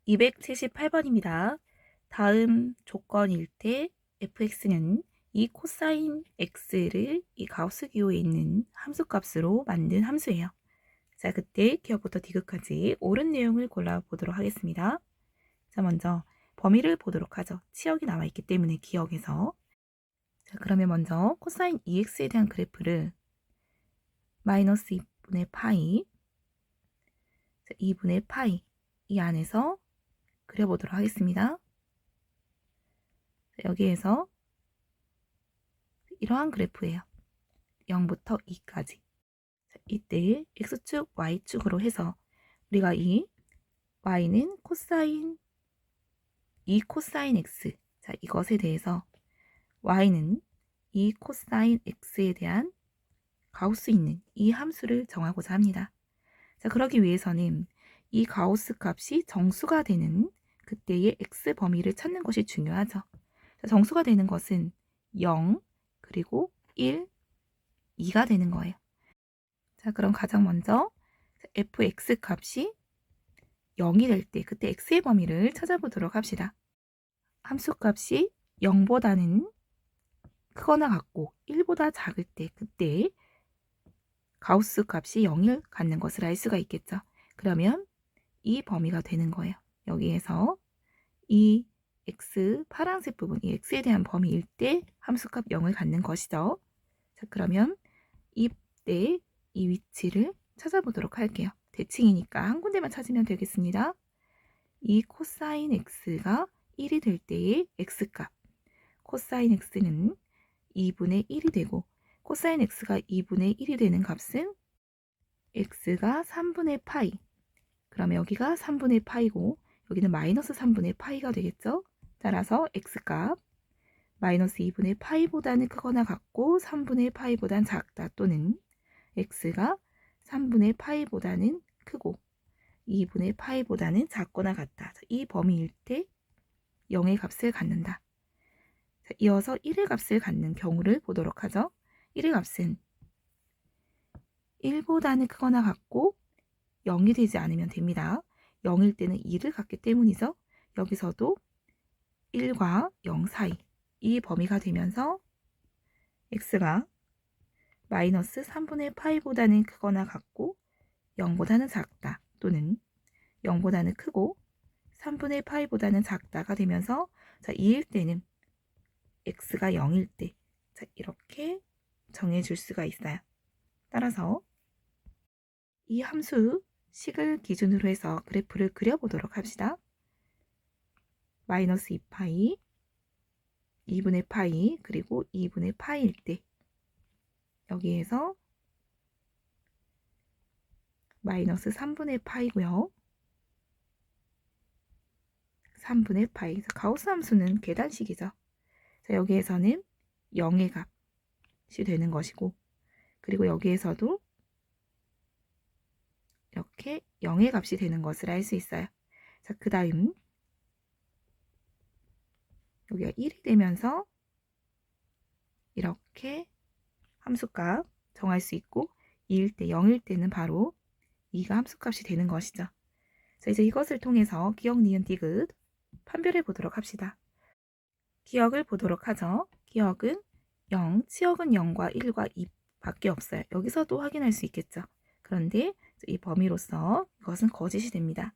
278번입니다. 다음 조건일 때 fx는 이 코사인 x를 이 가우스 기호에 있는 함수값으로 만든 함수예요. 자, 그때 기억부터 디귿까지 옳은 내용을 골라보도록 하겠습니다. 자, 먼저 범위를 보도록 하죠. 치역이 나와 있기 때문에 기억에서. 자, 그러면 먼저 코사인 2x에 대한 그래프를 마이너스 2분의 파이, 2분의 파이 이 안에서 그려보도록 하겠습니다. 여기에서 이러한 그래프예요. 0부터 2까지. 이때 x축, y축으로 해서 우리가 이 y는 코사인 2 코사인 x, 자, 이것에 대해서 y는 2 코사인 x에 대한 가우스 있는 이 함수를 정하고자 합니다. 자, 그러기 위해서는 이 가우스 값이 정수가 되는 그때의 x 범위를 찾는 것이 중요하죠. 자, 정수가 되는 것은 0, 그리고 1, 2가 되는 거예요. 자, 그럼 가장 먼저 fx 값이 0이 될 때 그때 x의 범위를 찾아보도록 합시다. 함수 값이 0보다는 크거나 같고 1보다 작을 때 그때 가우스 값이 0을 갖는 것을 알 수가 있겠죠. 그러면 이 범위가 되는 거예요. 여기에서 이 x 파란색 부분, 이 x에 대한 범위일 때 함수값 0을 갖는 것이죠. 자, 그러면 이때 이 위치를 찾아보도록 할게요. 대칭이니까 한 군데만 찾으면 되겠습니다. 이 코사인 x가 1이 될 때의 x값, 코사인 x는 2분의 1이 되고 코사인 x가 2분의 1이 되는 값은 x가 3분의 파이, 그러면 여기가 3분의 파이고 여기는 마이너스 3분의 파이가 되겠죠. 따라서 x값 마이너스 2분의 파이보다는 크거나 같고 3분의 파이보다는 작다, 또는 x가 3분의 파이보다는 크고 2분의 파이보다는 작거나 같다. 이 범위일 때 0의 값을 갖는다. 자, 이어서 1의 값을 갖는 경우를 보도록 하죠. 1의 값은 1보다는 크거나 같고 0이 되지 않으면 됩니다. 0일 때는 2를 갖기 때문이죠. 여기서도 1과 0 사이 이 범위가 되면서 x가 마이너스 3분의 파이보다는 크거나 같고 0보다는 작다, 또는 0보다는 크고 3분의 파이보다는 작다가 되면서, 자, 2일 때는 x가 0일 때, 자, 이렇게 정해줄 수가 있어요. 따라서 이 함수 식을 기준으로 해서 그래프를 그려보도록 합시다. 마이너스 2파이, 2분의 파이, 그리고 2분의 파이일 때 여기에서 마이너스 3분의 파이고요. 3분의 파이. 가우스 함수는 계단식이죠. 자, 여기에서는 0의 값이 되는 것이고, 그리고 여기에서도 이렇게 0의 값이 되는 것을 알 수 있어요. 자, 그 다음 여기가 1이 되면서 이렇게 함수값 정할 수 있고, 2일 때 0일 때는 바로 2가 함수값이 되는 것이죠. 자, 이제 이것을 통해서 기억, 니은, 디귿 판별해 보도록 합시다. 기억을 보도록 하죠. 기억은 0, 치역은 0과 1과 2밖에 없어요. 여기서도 확인할 수 있겠죠. 그런데 이 범위로서 이것은 거짓이 됩니다.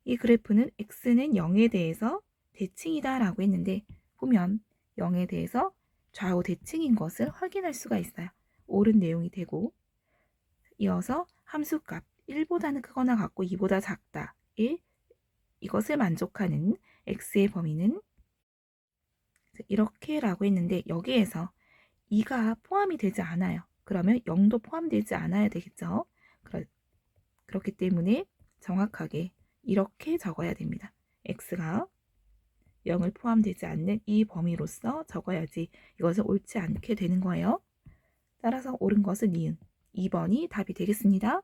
이 그래프는 x는 0에 대해서 대칭이다 라고 했는데, 보면 0에 대해서 좌우 대칭인 것을 확인할 수가 있어요. 옳은 내용이 되고, 이어서 함수값 1보다는 크거나 같고 2보다 작다, 이것을 만족하는 x의 범위는 이렇게 라고 했는데, 여기에서 2가 포함이 되지 않아요. 그러면 0도 포함되지 않아야 되겠죠. 그렇기 때문에 정확하게 이렇게 적어야 됩니다. x가 0을 포함되지 않는 이 범위로서 적어야지 이것은 옳지 않게 되는 거예요. 따라서 옳은 것은 니은 2번이 답이 되겠습니다.